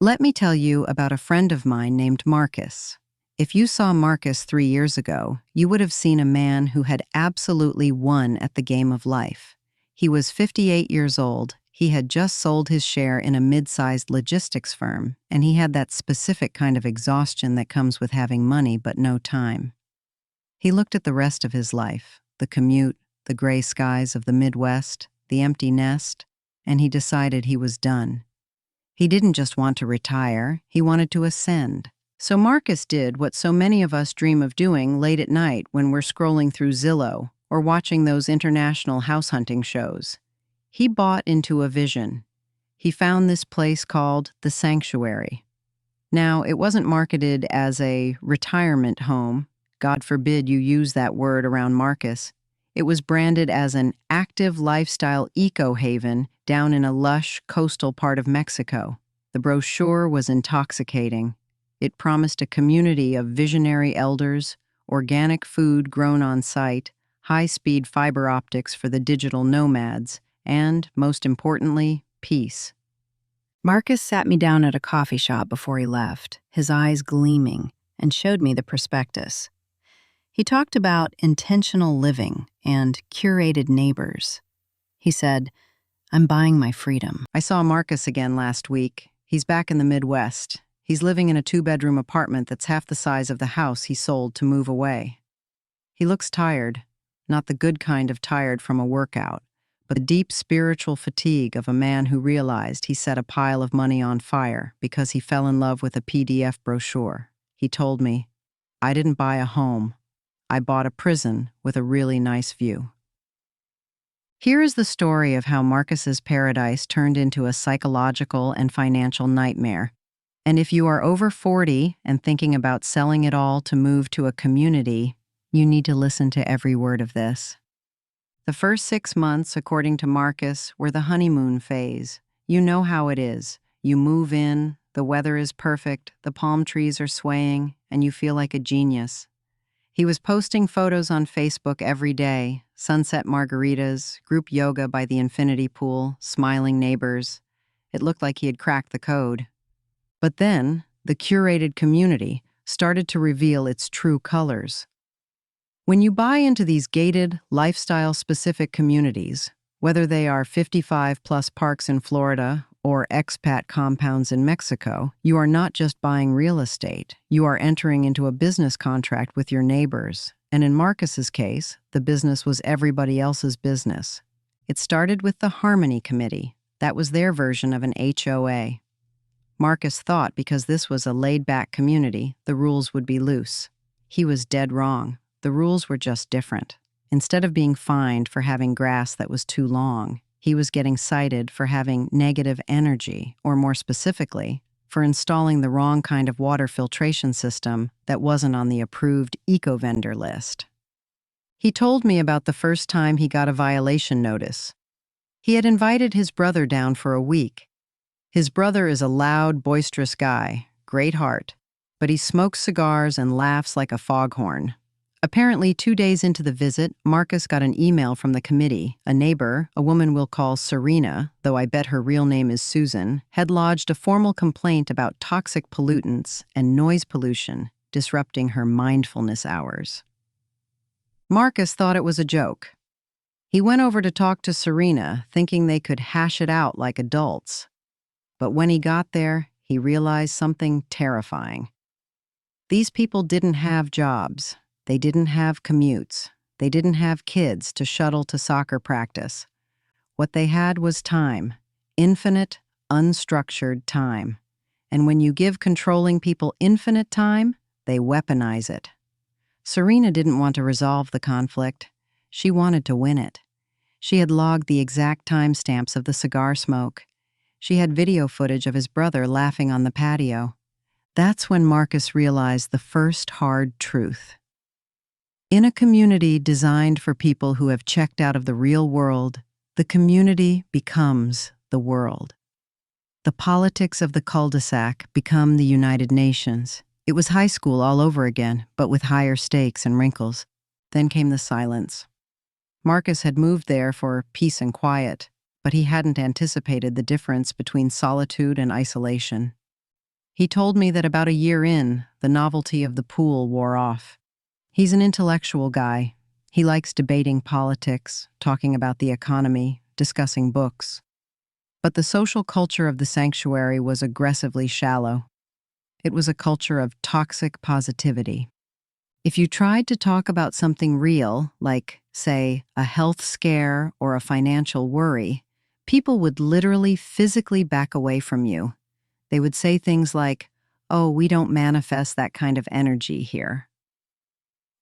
Let me tell you about a friend of mine named Marcus. If you saw Marcus 3 years ago, you would have seen a man who had absolutely won at the game of life. He was 58 years old, he had just sold his share in a mid-sized logistics firm, and he had that specific kind of exhaustion that comes with having money but no time. He looked at the rest of his life, the commute, the gray skies of the Midwest, the empty nest, and he decided he was done. He didn't just want to retire, he wanted to ascend. So Marcus did what so many of us dream of doing late at night when we're scrolling through Zillow or watching those international house hunting shows. He bought into a vision. He found this place called the Sanctuary. Now, it wasn't marketed as a retirement home. God forbid you use that word around Marcus. It was branded as an active lifestyle eco-haven down in a lush coastal part of Mexico. The brochure was intoxicating. It promised a community of visionary elders, organic food grown on site, high-speed fiber optics for the digital nomads, and, most importantly, peace. Marcus sat me down at a coffee shop before he left, his eyes gleaming, and showed me the prospectus. He talked about intentional living and curated neighbors. He said, "I'm buying my freedom." I saw Marcus again last week. He's back in the Midwest. He's living in a 2-bedroom apartment that's half the size of the house he sold to move away. He looks tired, not the good kind of tired from a workout, but the deep spiritual fatigue of a man who realized he set a pile of money on fire because he fell in love with a PDF brochure. He told me, "I didn't buy a home. I bought a prison with a really nice view." Here is the story of how Marcus's paradise turned into a psychological and financial nightmare. And if you are over 40 and thinking about selling it all to move to a community, you need to listen to every word of this. The first 6 months, according to Marcus, were the honeymoon phase. You know how it is. You move in, the weather is perfect, the palm trees are swaying, and you feel like a genius. He was posting photos on Facebook every day, sunset margaritas, group yoga by the infinity pool, smiling neighbors. It looked like he had cracked the code. But then, the curated community started to reveal its true colors. When you buy into these gated, lifestyle-specific communities, whether they are 55-plus parks in Florida or expat compounds in Mexico, you are not just buying real estate. You are entering into a business contract with your neighbors. And in Marcus's case, the business was everybody else's business. It started with the Harmony Committee. That was their version of an HOA. Marcus thought because this was a laid-back community, the rules would be loose. He was dead wrong. The rules were just different. Instead of being fined for having grass that was too long, he was getting cited for having negative energy, or more specifically, for installing the wrong kind of water filtration system that wasn't on the approved eco-vendor list. He told me about the first time he got a violation notice. He had invited his brother down for a week. His brother is a loud, boisterous guy, great heart, but he smokes cigars and laughs like a foghorn. Apparently, 2 days into the visit, Marcus got an email from the committee. A neighbor, a woman we'll call Serena, though I bet her real name is Susan, had lodged a formal complaint about toxic pollutants and noise pollution disrupting her mindfulness hours. Marcus thought it was a joke. He went over to talk to Serena, thinking they could hash it out like adults. But when he got there, he realized something terrifying. These people didn't have jobs. They didn't have commutes. They didn't have kids to shuttle to soccer practice. What they had was time, infinite, unstructured time. And when you give controlling people infinite time, they weaponize it. Serena didn't want to resolve the conflict. She wanted to win it. She had logged the exact timestamps of the cigar smoke. She had video footage of his brother laughing on the patio. That's when Marcus realized the first hard truth. In a community designed for people who have checked out of the real world, the community becomes the world. The politics of the cul-de-sac become the United Nations. It was high school all over again, but with higher stakes and wrinkles. Then came the silence. Marcus had moved there for peace and quiet, but he hadn't anticipated the difference between solitude and isolation. He told me that about a year in, the novelty of the pool wore off. He's an intellectual guy. He likes debating politics, talking about the economy, discussing books. But the social culture of the sanctuary was aggressively shallow. It was a culture of toxic positivity. If you tried to talk about something real, like, say, a health scare or a financial worry, people would literally physically back away from you. They would say things like, "Oh, we don't manifest that kind of energy here."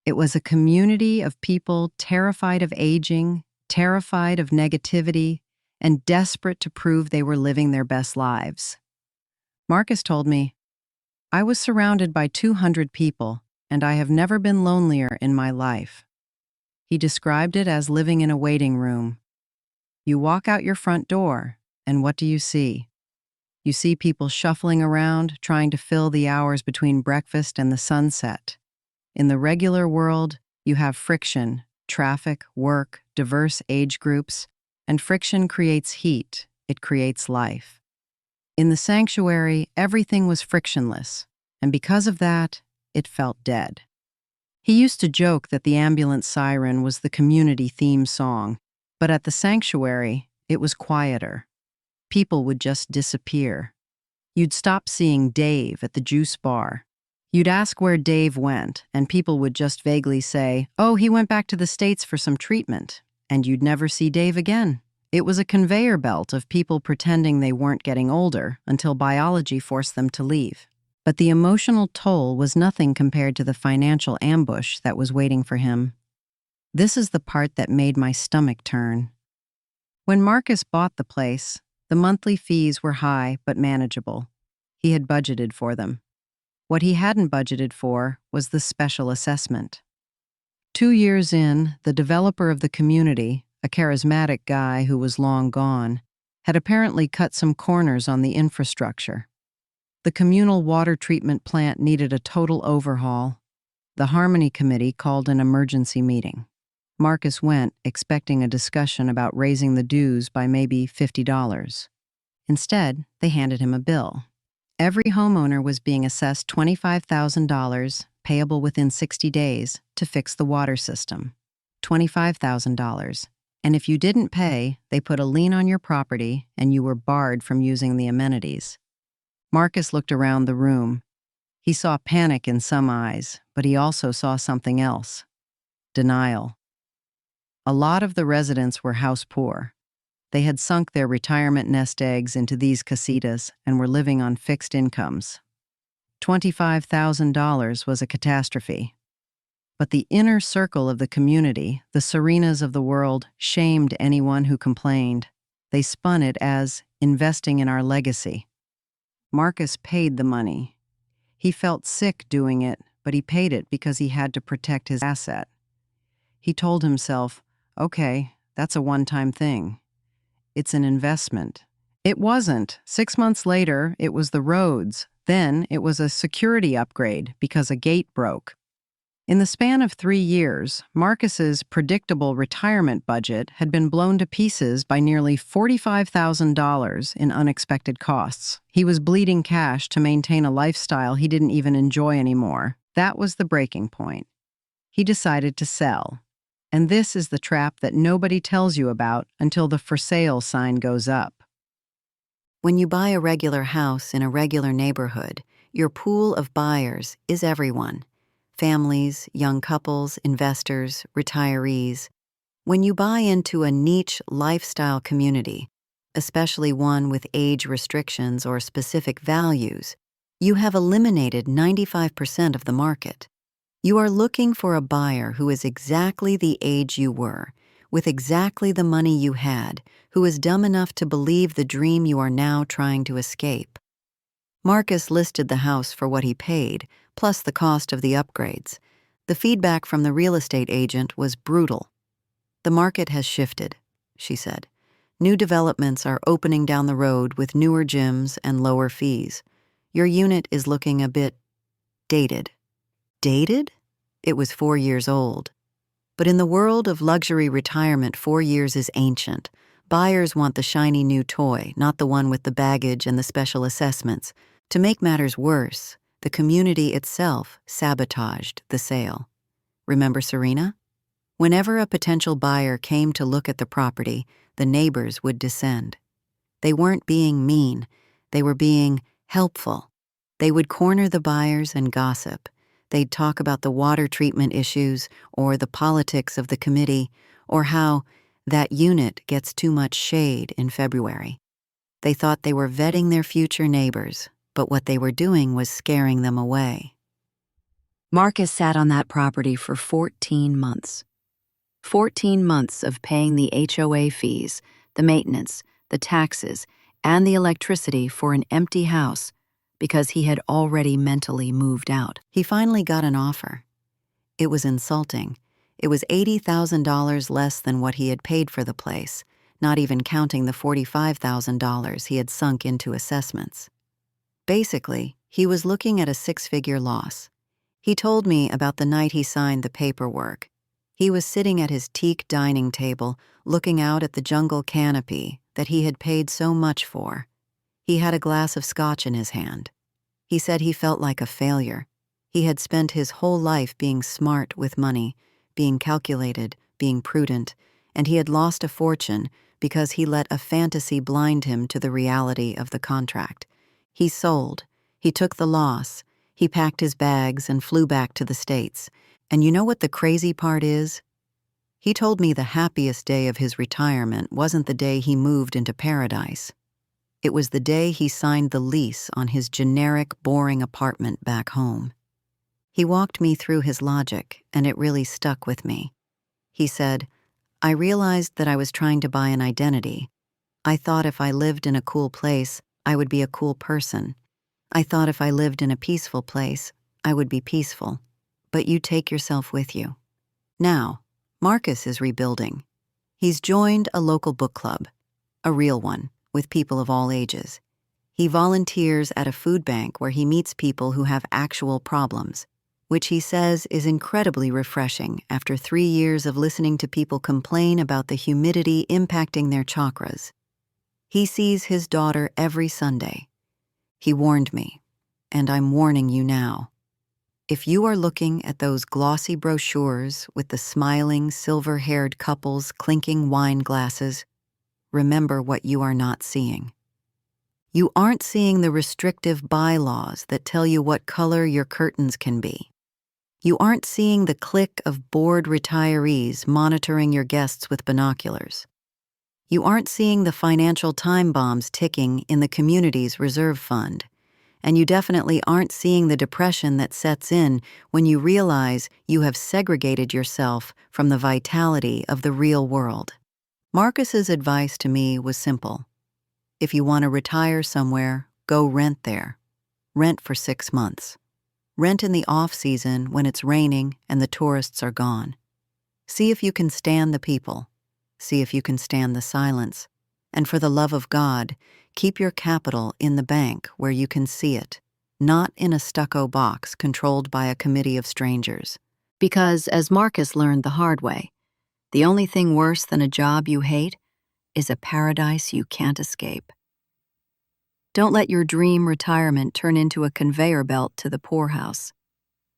It was a community of people terrified of aging, terrified of negativity, and desperate to prove they were living their best lives. Marcus told me, "I was surrounded by 200 people, and I have never been lonelier in my life." He described it as living in a waiting room. You walk out your front door, and what do you see? You see people shuffling around, trying to fill the hours between breakfast and the sunset. In the regular world, you have friction, traffic, work, diverse age groups, and friction creates heat. It creates life. In the sanctuary, everything was frictionless, and because of that, it felt dead. He used to joke that the ambulance siren was the community theme song, but at the sanctuary, it was quieter. People would just disappear. You'd stop seeing Dave at the juice bar. You'd ask where Dave went, and people would just vaguely say, "Oh, he went back to the States for some treatment," and you'd never see Dave again. It was a conveyor belt of people pretending they weren't getting older until biology forced them to leave. But the emotional toll was nothing compared to the financial ambush that was waiting for him. This is the part that made my stomach turn. When Marcus bought the place, the monthly fees were high but manageable. He had budgeted for them. What he hadn't budgeted for was the special assessment. 2 years in, the developer of the community, a charismatic guy who was long gone, had apparently cut some corners on the infrastructure. The communal water treatment plant needed a total overhaul. The Harmony Committee called an emergency meeting. Marcus went, expecting a discussion about raising the dues by maybe $50. Instead, they handed him a bill. Every homeowner was being assessed $25,000, payable within 60 days, to fix the water system. $25,000. And if you didn't pay, they put a lien on your property and you were barred from using the amenities. Marcus looked around the room. He saw panic in some eyes, but he also saw something else. Denial. A lot of the residents were house poor. They had sunk their retirement nest eggs into these casitas and were living on fixed incomes. $25,000 was a catastrophe. But the inner circle of the community, the Serenas of the world, shamed anyone who complained. They spun it as investing in our legacy. Marcus paid the money. He felt sick doing it, but he paid it because he had to protect his asset. He told himself, "Okay, that's a one-time thing. It's an investment." It wasn't. 6 months later, it was the roads. Then it was a security upgrade because a gate broke. In the span of 3 years, Marcus's predictable retirement budget had been blown to pieces by nearly $45,000 in unexpected costs. He was bleeding cash to maintain a lifestyle he didn't even enjoy anymore. That was the breaking point. He decided to sell. And this is the trap that nobody tells you about until the for sale sign goes up. When you buy a regular house in a regular neighborhood, your pool of buyers is everyone. Families, young couples, investors, retirees. When you buy into a niche lifestyle community, especially one with age restrictions or specific values, you have eliminated 95% of the market. You are looking for a buyer who is exactly the age you were, with exactly the money you had, who is dumb enough to believe the dream you are now trying to escape. Marcus listed the house for what he paid, plus the cost of the upgrades. The feedback from the real estate agent was brutal. "The market has shifted," she said. "New developments are opening down the road with newer gyms and lower fees. Your unit is looking a bit dated." Dated? It was 4 years old. But in the world of luxury retirement, 4 years is ancient. Buyers want the shiny new toy, not the one with the baggage and the special assessments. To make matters worse, the community itself sabotaged the sale. Remember Serena? Whenever a potential buyer came to look at the property, the neighbors would descend. They weren't being mean, they were being helpful. They would corner the buyers and gossip. They'd talk about the water treatment issues or the politics of the committee or how that unit gets too much shade in February. They thought they were vetting their future neighbors, but what they were doing was scaring them away. Marcus sat on that property for 14 months. 14 months of paying the HOA fees, the maintenance, the taxes, and the electricity for an empty house because he had already mentally moved out. He finally got an offer. It was insulting. It was $80,000 less than what he had paid for the place, not even counting the $45,000 he had sunk into assessments. Basically, he was looking at a six-figure loss. He told me about the night he signed the paperwork. He was sitting at his teak dining table, looking out at the jungle canopy that he had paid so much for. He had a glass of scotch in his hand. He said he felt like a failure. He had spent his whole life being smart with money, being calculated, being prudent, and he had lost a fortune because he let a fantasy blind him to the reality of the contract. He sold. He took the loss. He packed his bags and flew back to the States. And you know what the crazy part is? He told me the happiest day of his retirement wasn't the day he moved into paradise. It was the day he signed the lease on his generic, boring apartment back home. He walked me through his logic, and it really stuck with me. He said, "I realized that I was trying to buy an identity. I thought if I lived in a cool place, I would be a cool person. I thought if I lived in a peaceful place, I would be peaceful. But you take yourself with you." Now, Marcus is rebuilding. He's joined a local book club, a real one, with people of all ages. He volunteers at a food bank where he meets people who have actual problems, which he says is incredibly refreshing after 3 years of listening to people complain about the humidity impacting their chakras. He sees his daughter every Sunday. He warned me, and I'm warning you now. If you are looking at those glossy brochures with the smiling, silver-haired couples clinking wine glasses, remember what you are not seeing. You aren't seeing the restrictive bylaws that tell you what color your curtains can be. You aren't seeing the clique of bored retirees monitoring your guests with binoculars. You aren't seeing the financial time bombs ticking in the community's reserve fund. And you definitely aren't seeing the depression that sets in when you realize you have segregated yourself from the vitality of the real world. Marcus's advice to me was simple. If you want to retire somewhere, go rent there. Rent for 6 months. Rent in the off-season when it's raining and the tourists are gone. See if you can stand the people. See if you can stand the silence. And for the love of God, keep your capital in the bank where you can see it, not in a stucco box controlled by a committee of strangers. Because, as Marcus learned the hard way, the only thing worse than a job you hate is a paradise you can't escape. Don't let your dream retirement turn into a conveyor belt to the poorhouse.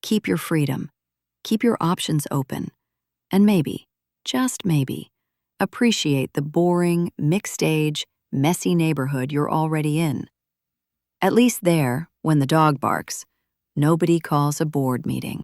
Keep your freedom. Keep your options open. And maybe, just maybe, appreciate the boring, mixed-age, messy neighborhood you're already in. At least there, when the dog barks, nobody calls a board meeting.